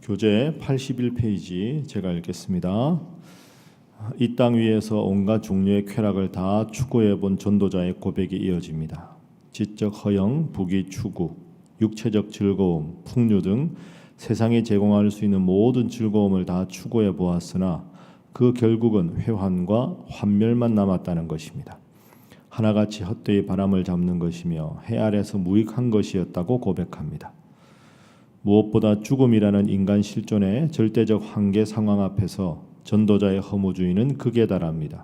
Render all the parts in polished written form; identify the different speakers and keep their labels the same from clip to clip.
Speaker 1: 교재 81페이지 제가 읽겠습니다. 이 땅 위에서 온갖 종류의 쾌락을 다 추구해 본 전도자의 고백이 이어집니다. 지적 허영, 부귀 추구, 육체적 즐거움, 풍류 등 세상이 제공할 수 있는 모든 즐거움을 다 추구해 보았으나 그 결국은 회환과 환멸만 남았다는 것입니다. 하나같이 헛되이 바람을 잡는 것이며 해 아래서 무익한 것이었다고 고백합니다. 무엇보다 죽음이라는 인간 실존의 절대적 한계 상황 앞에서 전도자의 허무주의는 극에 달합니다.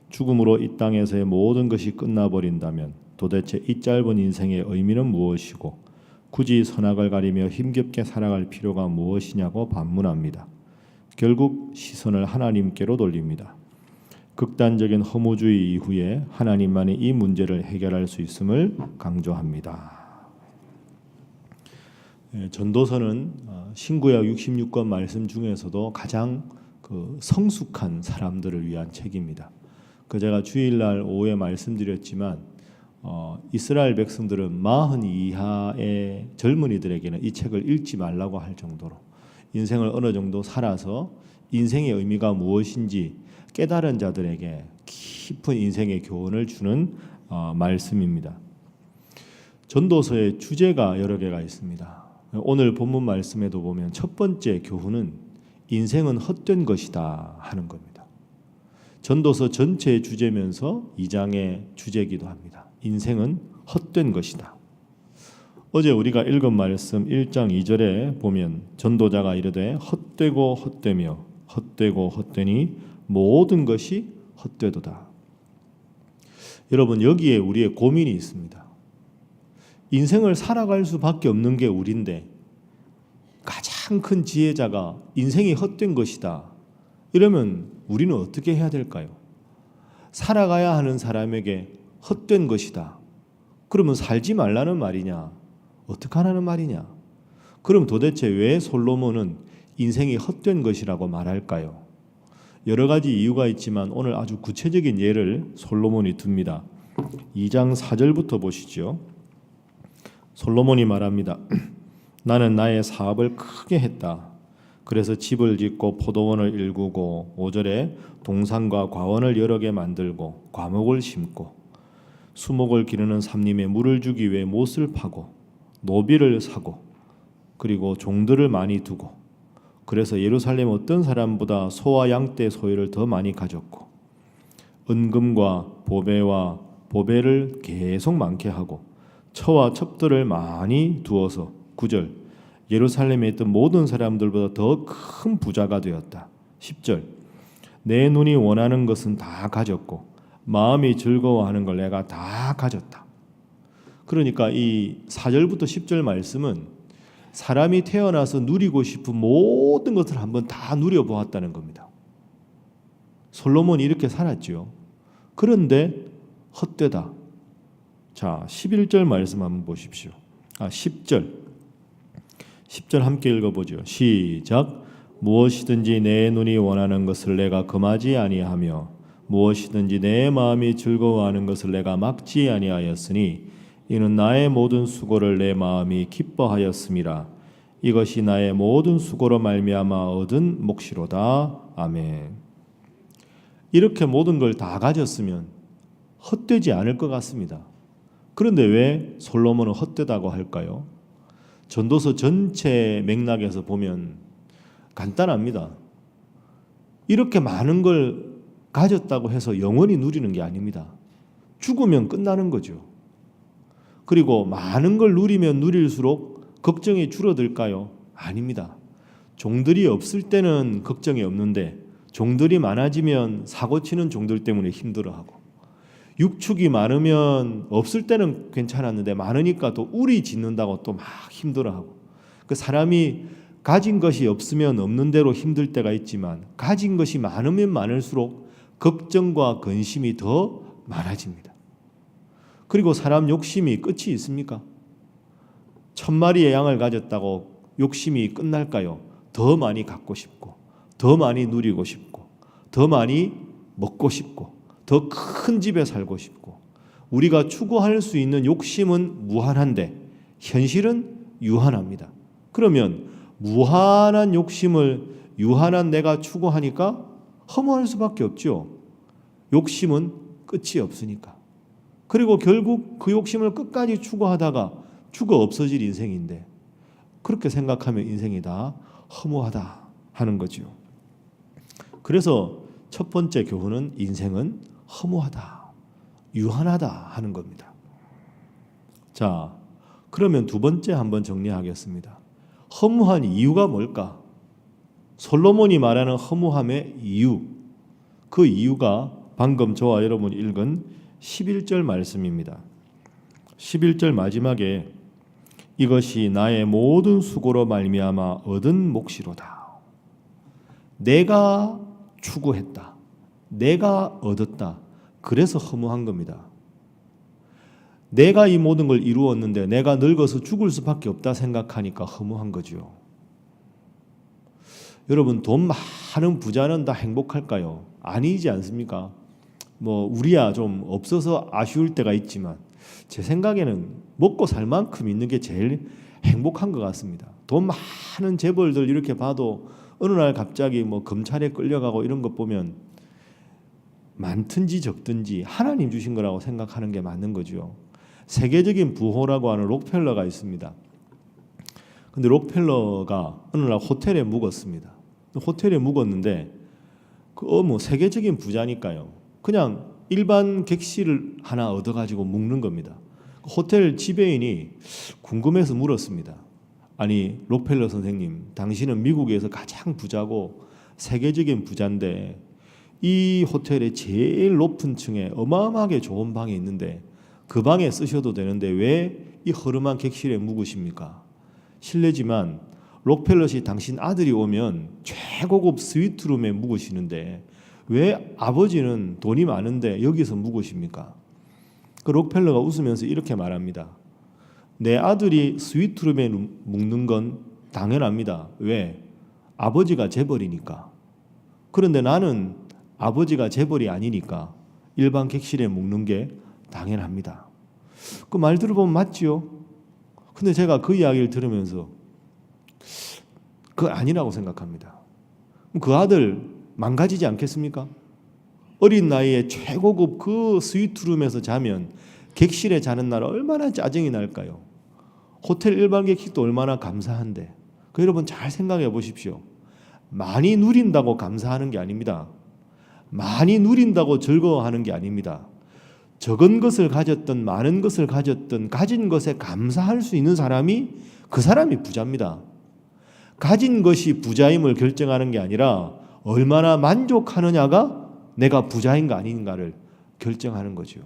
Speaker 1: 죽음으로 이 땅에서의 모든 것이 끝나버린다면 도대체 이 짧은 인생의 의미는 무엇이고 굳이 선악을 가리며 힘겹게 살아갈 필요가 무엇이냐고 반문합니다. 결국 시선을 하나님께로 돌립니다. 극단적인 허무주의 이후에 하나님만이 이 문제를 해결할 수 있음을 강조합니다. 전도서는 신구약 66권 말씀 중에서도 가장 성숙한 사람들을 위한 책입니다. 제가 주일날 오후에 말씀드렸지만 이스라엘 백성들은 40 이하의 젊은이들에게는 이 책을 읽지 말라고 할 정도로 인생을 어느 정도 살아서 인생의 의미가 무엇인지 깨달은 자들에게 깊은 인생의 교훈을 주는 말씀입니다. 전도서의 주제가 여러 개가 있습니다. 오늘 본문 말씀에도 보면 첫 번째 교훈은 인생은 헛된 것이다 하는 겁니다. 전도서 전체의 주제면서 2장의 주제이기도 합니다. 인생은 헛된 것이다. 어제 우리가 읽은 말씀 1장 2절에 보면 전도자가 이르되 헛되고 헛되며 헛되고 헛되니 모든 것이 헛되도다. 여러분, 여기에 우리의 고민이 있습니다. 인생을 살아갈 수밖에 없는 게 우리인데 가장 큰 지혜자가 인생이 헛된 것이다. 이러면 우리는 어떻게 해야 될까요? 살아가야 하는 사람에게 헛된 것이다. 그러면 살지 말라는 말이냐? 어떻게 하라는 말이냐? 그럼 도대체 왜 솔로몬은 인생이 헛된 것이라고 말할까요? 여러 가지 이유가 있지만 오늘 아주 구체적인 예를 솔로몬이 듭니다. 2장 4절부터 보시죠. 솔로몬이 말합니다. 나는 나의 사업을 크게 했다. 그래서 집을 짓고 포도원을 일구고 5절에 동산과 과원을 여러 개 만들고 과목을 심고 수목을 기르는 삼림에 물을 주기 위해 못을 파고 노비를 사고 그리고 종들을 많이 두고 그래서 예루살렘 어떤 사람보다 소와 양떼 소유를 더 많이 가졌고 은금과 보배와 보배를 계속 많게 하고 처와 첩들을 많이 두어서 9절 예루살렘에 있던 모든 사람들보다 더 큰 부자가 되었다. 10절 내 눈이 원하는 것은 다 가졌고 마음이 즐거워하는 걸 내가 다 가졌다. 그러니까 이 4절부터 10절 말씀은 사람이 태어나서 누리고 싶은 모든 것을 한번 다 누려보았다는 겁니다. 솔로몬이 이렇게 살았지요. 그런데 헛되다. 자, 11절 말씀 한번 보십시오. 10절 함께 읽어보죠. 시작. 무엇이든지 내 눈이 원하는 것을 내가 금하지 아니하며 무엇이든지 내 마음이 즐거워하는 것을 내가 막지 아니하였으니 이는 나의 모든 수고를 내 마음이 기뻐하였음이라. 이것이 나의 모든 수고로 말미암아 얻은 몫이로다. 아멘. 이렇게 모든 걸 다 가졌으면 헛되지 않을 것 같습니다. 그런데 왜 솔로몬은 헛되다고 할까요? 전도서 전체 맥락에서 보면 간단합니다. 이렇게 많은 걸 가졌다고 해서 영원히 누리는 게 아닙니다. 죽으면 끝나는 거죠. 그리고 많은 걸 누리면 누릴수록 걱정이 줄어들까요? 아닙니다. 종들이 없을 때는 걱정이 없는데 종들이 많아지면 사고치는 종들 때문에 힘들어하고 육축이 많으면 없을 때는 괜찮았는데 많으니까 또 우리 짓는다고 또 막 힘들어하고 그 사람이 가진 것이 없으면 없는 대로 힘들 때가 있지만 가진 것이 많으면 많을수록 걱정과 근심이 더 많아집니다. 그리고 사람 욕심이 끝이 있습니까? 1000마리의 양을 가졌다고 욕심이 끝날까요? 더 많이 갖고 싶고 더 많이 누리고 싶고 더 많이 먹고 싶고 더 큰 집에 살고 싶고 우리가 추구할 수 있는 욕심은 무한한데 현실은 유한합니다. 그러면 무한한 욕심을 유한한 내가 추구하니까 허무할 수밖에 없죠. 욕심은 끝이 없으니까. 그리고 결국 그 욕심을 끝까지 추구하다가 죽어 없어질 인생인데 그렇게 생각하면 인생이 다 허무하다 하는 거죠. 그래서 첫 번째 교훈은 인생은 허무하다, 유한하다 하는 겁니다. 자, 그러면 두 번째 한번 정리하겠습니다. 허무한 이유가 뭘까? 솔로몬이 말하는 허무함의 이유, 그 이유가 방금 저와 여러분이 읽은 11절 말씀입니다. 11절 마지막에 이것이 나의 모든 수고로 말미암아 얻은 몫이로다. 내가 추구했다. 내가 얻었다. 그래서 허무한 겁니다. 내가 이 모든 걸 이루었는데 내가 늙어서 죽을 수밖에 없다 생각하니까 허무한 거죠. 여러분, 돈 많은 부자는 다 행복할까요? 아니지 않습니까? 우리야 좀 없어서 아쉬울 때가 있지만 제 생각에는 먹고 살 만큼 있는 게 제일 행복한 것 같습니다. 돈 많은 재벌들 이렇게 봐도 어느 날 갑자기 검찰에 끌려가고 이런 것 보면 많든지 적든지 하나님 주신 거라고 생각하는 게 맞는 거죠. 세계적인 부호라고 하는 록펠러가 있습니다. 근데 록펠러가 어느 날 호텔에 묵었습니다. 호텔에 묵었는데 세계적인 부자니까요. 그냥 일반 객실을 하나 얻어가지고 묵는 겁니다. 호텔 지배인이 궁금해서 물었습니다. 아니, 록펠러 선생님, 당신은 미국에서 가장 부자고 세계적인 부자인데 이 호텔의 제일 높은 층에 어마어마하게 좋은 방이 있는데 그 방에 쓰셔도 되는데 왜 이 허름한 객실에 묵으십니까? 실례지만 록펠러시 당신 아들이 오면 최고급 스위트룸에 묵으시는데 왜 아버지는 돈이 많은데 여기서 묵으십니까? 그 록펠러가 웃으면서 이렇게 말합니다. 내 아들이 스위트룸에 묵는 건 당연합니다. 왜? 아버지가 재벌이니까. 그런데 나는 아버지가 재벌이 아니니까 일반 객실에 묵는 게 당연합니다. 그 말 들어보면 맞지요? 근데 제가 그 이야기를 들으면서 그건 아니라고 생각합니다. 그 아들 망가지지 않겠습니까? 어린 나이에 최고급 그 스위트룸에서 자면 객실에 자는 날 얼마나 짜증이 날까요? 호텔 일반 객실도 얼마나 감사한데. 여러분 잘 생각해 보십시오. 많이 누린다고 감사하는 게 아닙니다. 많이 누린다고 즐거워하는 게 아닙니다. 적은 것을 가졌든 많은 것을 가졌든 가진 것에 감사할 수 있는 사람이 그 사람이 부자입니다. 가진 것이 부자임을 결정하는 게 아니라 얼마나 만족하느냐가 내가 부자인가 아닌가를 결정하는 거죠.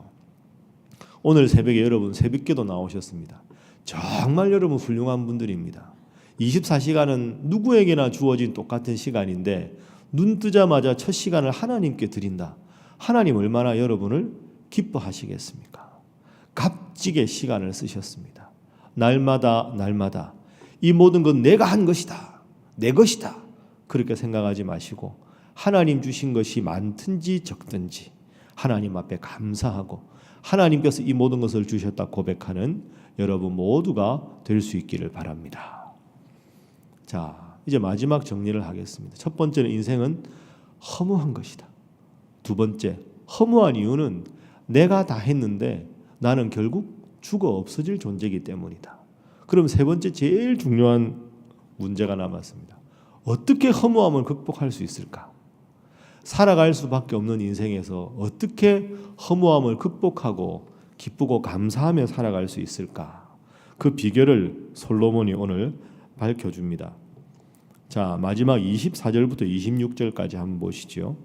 Speaker 1: 오늘 새벽에 여러분 새벽기도 나오셨습니다. 정말 여러분 훌륭한 분들입니다. 24시간은 누구에게나 주어진 똑같은 시간인데 눈 뜨자마자 첫 시간을 하나님께 드린다. 하나님 얼마나 여러분을 기뻐하시겠습니까? 값지게 시간을 쓰셨습니다. 날마다 이 모든 건 내가 한 것이다. 내 것이다. 그렇게 생각하지 마시고 하나님 주신 것이 많든지 적든지 하나님 앞에 감사하고 하나님께서 이 모든 것을 주셨다 고백하는 여러분 모두가 될 수 있기를 바랍니다. 자, 이제 마지막 정리를 하겠습니다. 첫 번째는 인생은 허무한 것이다. 두 번째, 허무한 이유는 내가 다 했는데 나는 결국 죽어 없어질 존재이기 때문이다. 그럼 세 번째 제일 중요한 문제가 남았습니다. 어떻게 허무함을 극복할 수 있을까? 살아갈 수밖에 없는 인생에서 어떻게 허무함을 극복하고 기쁘고 감사하며 살아갈 수 있을까? 그 비결을 솔로몬이 오늘 밝혀줍니다. 자, 마지막 24절부터 26절까지 한번 보시죠.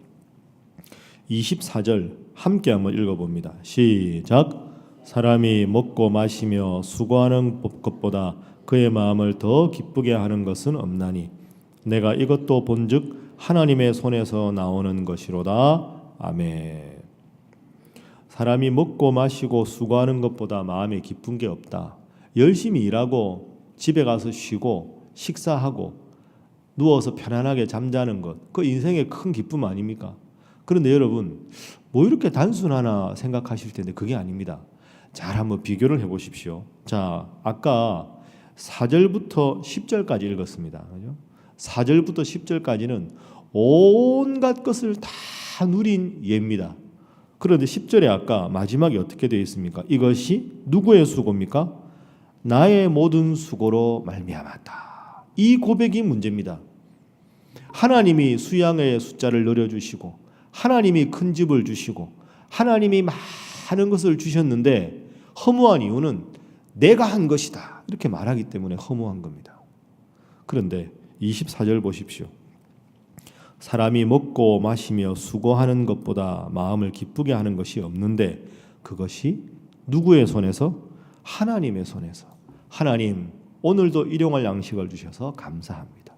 Speaker 1: 24절 함께 한번 읽어봅니다. 시작. 사람이 먹고 마시며 수고하는 것보다 그의 마음을 더 기쁘게 하는 것은 없나니 내가 이것도 본즉 하나님의 손에서 나오는 것이로다. 아멘. 사람이 먹고 마시고 수고하는 것보다 마음에 기쁜 게 없다. 열심히 일하고 집에 가서 쉬고 식사하고 누워서 편안하게 잠자는 것, 그 인생의 큰 기쁨 아닙니까? 그런데 여러분 이렇게 단순하나 생각하실 텐데 그게 아닙니다. 잘 한번 비교를 해보십시오. 자, 아까 4절부터 10절까지 읽었습니다. 그죠? 4절부터 10절까지는 온갖 것을 다 누린 예입니다. 그런데 10절에 아까 마지막에 어떻게 되어 있습니까? 이것이 누구의 수고입니까? 나의 모든 수고로 말미암았다. 이 고백이 문제입니다. 하나님이 수양의 숫자를 늘려주시고 하나님이 큰 집을 주시고 하나님이 많은 것을 주셨는데 허무한 이유는 내가 한 것이다 이렇게 말하기 때문에 허무한 겁니다. 그런데 24절 보십시오. 사람이 먹고 마시며 수고하는 것보다 마음을 기쁘게 하는 것이 없는데 그것이 누구의 손에서? 하나님의 손에서. 하나님 오늘도 일용할 양식을 주셔서 감사합니다.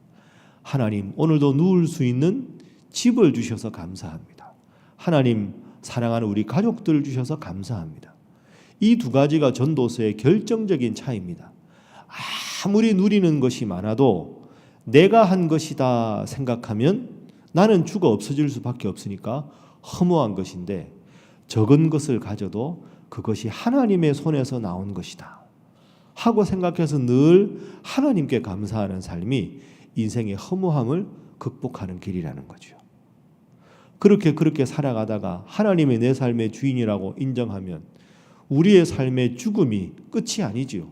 Speaker 1: 하나님 오늘도 누울 수 있는 집을 주셔서 감사합니다. 하나님 사랑하는 우리 가족들을 주셔서 감사합니다. 이 두 가지가 전도서의 결정적인 차이입니다. 아무리 누리는 것이 많아도 내가 한 것이다 생각하면 나는 주가 없어질 수밖에 없으니까 허무한 것인데 적은 것을 가져도 그것이 하나님의 손에서 나온 것이다 하고 생각해서 늘 하나님께 감사하는 삶이 인생의 허무함을 극복하는 길이라는 거죠. 그렇게 살아가다가 하나님의 내 삶의 주인이라고 인정하면 우리의 삶의 죽음이 끝이 아니지요.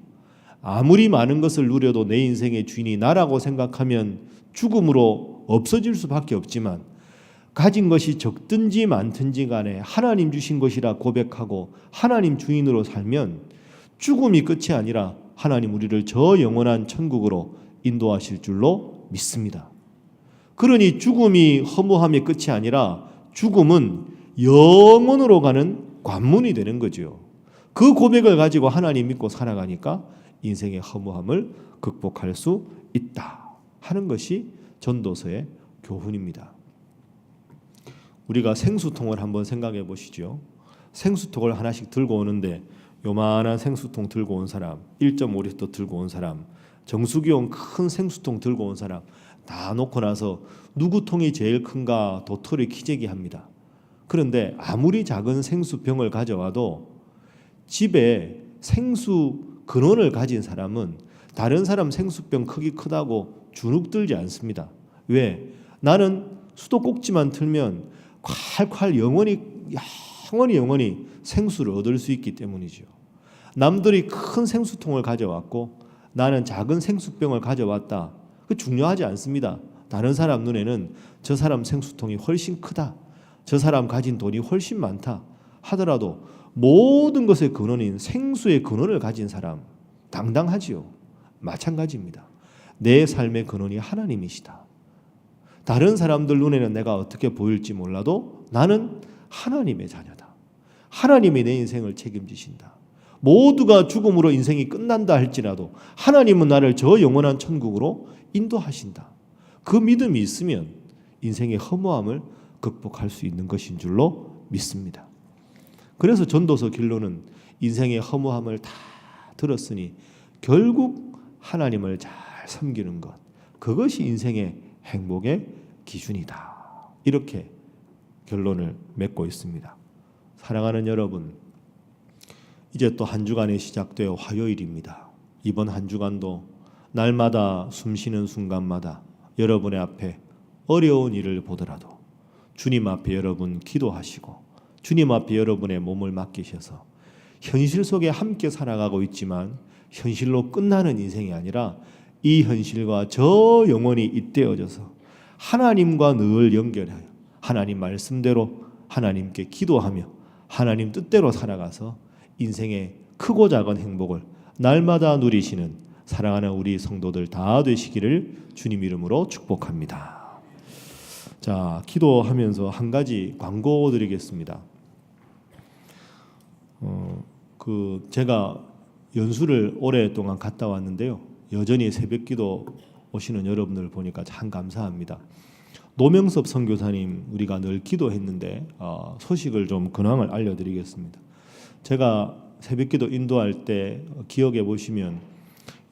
Speaker 1: 아무리 많은 것을 누려도 내 인생의 주인이 나라고 생각하면 죽음으로 없어질 수밖에 없지만 가진 것이 적든지 많든지 간에 하나님 주신 것이라 고백하고 하나님 주인으로 살면 죽음이 끝이 아니라 하나님 우리를 저 영원한 천국으로 인도하실 줄로 믿습니다. 그러니 죽음이 허무함의 끝이 아니라 죽음은 영원으로 가는 관문이 되는 거죠. 그 고백을 가지고 하나님 믿고 살아가니까 인생의 허무함을 극복할 수 있다 하는 것이 전도서의 교훈입니다. 우리가 생수통을 한번 생각해 보시죠. 생수통을 하나씩 들고 오는데 요만한 생수통 들고 온 사람, 1.5리터 들고 온 사람, 정수기용 큰 생수통 들고 온 사람 다 놓고 나서 누구 통이 제일 큰가 도토리 키재기 합니다. 그런데 아무리 작은 생수병을 가져와도 집에 생수 근원을 가진 사람은 다른 사람 생수병 크기 크다고 주눅들지 않습니다. 왜? 나는 수도꼭지만 틀면 콸콸 영원히 생수를 얻을 수 있기 때문이죠. 남들이 큰 생수통을 가져왔고 나는 작은 생수병을 가져왔다. 그 중요하지 않습니다. 다른 사람 눈에는 저 사람 생수통이 훨씬 크다. 저 사람 가진 돈이 훨씬 많다 하더라도 모든 것의 근원인 생수의 근원을 가진 사람 당당하지요. 마찬가지입니다. 내 삶의 근원이 하나님이시다. 다른 사람들 눈에는 내가 어떻게 보일지 몰라도 나는 하나님의 자녀다. 하나님이 내 인생을 책임지신다. 모두가 죽음으로 인생이 끝난다 할지라도 하나님은 나를 저 영원한 천국으로 인도하신다. 그 믿음이 있으면 인생의 허무함을 극복할 수 있는 것인 줄로 믿습니다. 그래서 전도서 결론은 인생의 허무함을 다 들었으니 결국 하나님을 잘 섬기는 것, 그것이 인생의 행복의 기준이다. 이렇게 결론을 맺고 있습니다. 사랑하는 여러분, 이제 또 한 주간이 시작되어 화요일입니다. 이번 한 주간도 날마다 숨쉬는 순간마다 여러분의 앞에 어려운 일을 보더라도 주님 앞에 여러분 기도하시고 주님 앞에 여러분의 몸을 맡기셔서 현실 속에 함께 살아가고 있지만 현실로 끝나는 인생이 아니라 이 현실과 저 영혼이 잇대어져서 하나님과 늘 연결하여 하나님 말씀대로 하나님께 기도하며 하나님 뜻대로 살아가서 인생의 크고 작은 행복을 날마다 누리시는 사랑하는 우리 성도들 다 되시기를 주님 이름으로 축복합니다. 자, 기도하면서 한 가지 광고 드리겠습니다. 제가 연수를 오랫동안 갔다 왔는데요. 여전히 새벽기도 오시는 여러분들 보니까 참 감사합니다. 노명섭 선교사님 우리가 늘 기도했는데 소식을 좀 근황을 알려드리겠습니다. 제가 새벽기도 인도할 때 기억해 보시면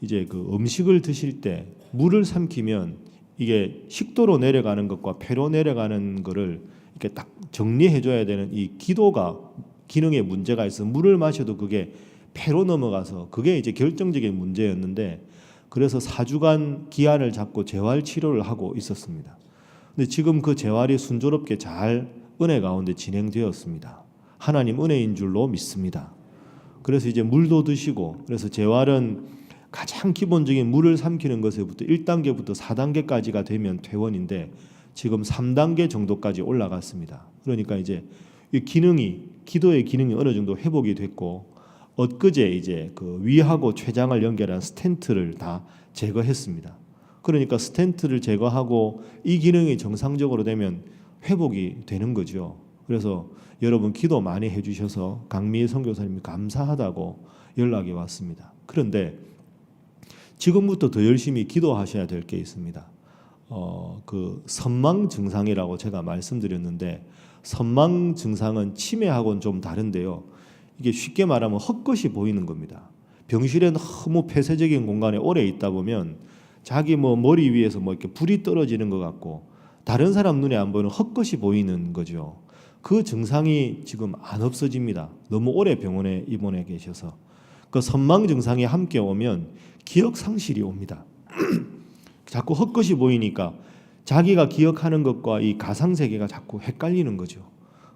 Speaker 1: 이제 그 음식을 드실 때 물을 삼키면 이게 식도로 내려가는 것과 폐로 내려가는 거를 이렇게 딱 정리해 줘야 되는 이 기도가 기능에 문제가 있어 물을 마셔도 그게 폐로 넘어가서 그게 이제 결정적인 문제였는데 그래서 4주간 기한을 잡고 재활 치료를 하고 있었습니다. 근데 지금 그 재활이 순조롭게 잘 은혜 가운데 진행되었습니다. 하나님 은혜인 줄로 믿습니다. 그래서 이제 물도 드시고, 그래서 재활은 가장 기본적인 물을 삼키는 것에부터 1단계부터 4단계까지가 되면 퇴원인데 지금 3단계 정도까지 올라갔습니다. 그러니까 이제 이 기능이, 기도의 기능이 어느 정도 회복이 됐고, 엊그제 이제 그 위하고 췌장을 연결한 스텐트를 다 제거했습니다. 그러니까 스텐트를 제거하고 이 기능이 정상적으로 되면 회복이 되는 거죠. 그래서 여러분 기도 많이 해주셔서 강미애 선교사님이 감사하다고 연락이 왔습니다. 그런데 지금부터 더 열심히 기도하셔야 될 게 있습니다. 그 선망 증상이라고 제가 말씀드렸는데, 선망 증상은 치매하고는 좀 다른데요. 이게 쉽게 말하면 헛것이 보이는 겁니다. 병실에 너무 폐쇄적인 공간에 오래 있다 보면 자기 머리 위에서 이렇게 불이 떨어지는 것 같고 다른 사람 눈에 안 보이는 헛것이 보이는 거죠. 그 증상이 지금 안 없어집니다. 너무 오래 병원에 입원해 계셔서. 그 선망 증상이 함께 오면 기억 상실이 옵니다. 자꾸 헛것이 보이니까 자기가 기억하는 것과 이 가상세계가 자꾸 헷갈리는 거죠.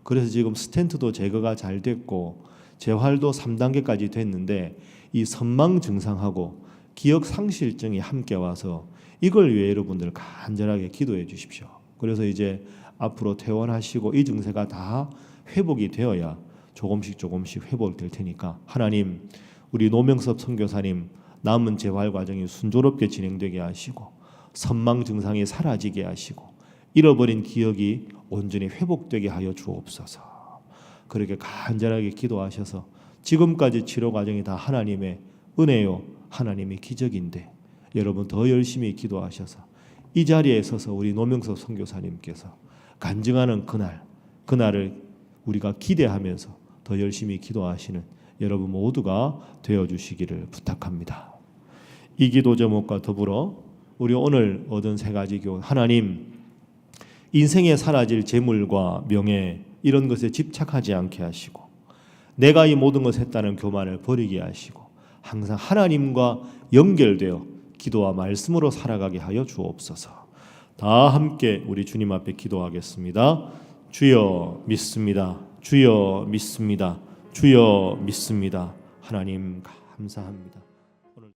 Speaker 1: 그래서 지금 스텐트도 제거가 잘 됐고 재활도 3단계까지 됐는데 이 선망 증상하고 기억 상실증이 함께 와서 이걸 위해 여러분들 간절하게 기도해 주십시오. 그래서 이제 앞으로 퇴원하시고 이 증세가 다 회복이 되어야 조금씩 회복될 테니까 하나님, 우리 노명섭 선교사님 남은 재활 과정이 순조롭게 진행되게 하시고 선망 증상이 사라지게 하시고 잃어버린 기억이 온전히 회복되게 하여 주옵소서. 그렇게 간절하게 기도하셔서 지금까지 치료 과정이 다 하나님의 은혜요, 하나님의 기적인데 여러분 더 열심히 기도하셔서 이 자리에 서서 우리 노명섭 선교사님께서 간증하는 그날을 우리가 기대하면서 더 열심히 기도하시는 여러분 모두가 되어주시기를 부탁합니다. 이 기도 제목과 더불어 우리 오늘 얻은 세 가지 교훈, 하나님, 인생에 사라질 재물과 명예 이런 것에 집착하지 않게 하시고 내가 이 모든 것을 했다는 교만을 버리게 하시고 항상 하나님과 연결되어 기도와 말씀으로 살아가게 하여 주옵소서. 다 함께 우리 주님 앞에 기도하겠습니다. 주여 믿습니다. 주여 믿습니다. 주여 믿습니다. 하나님 감사합니다.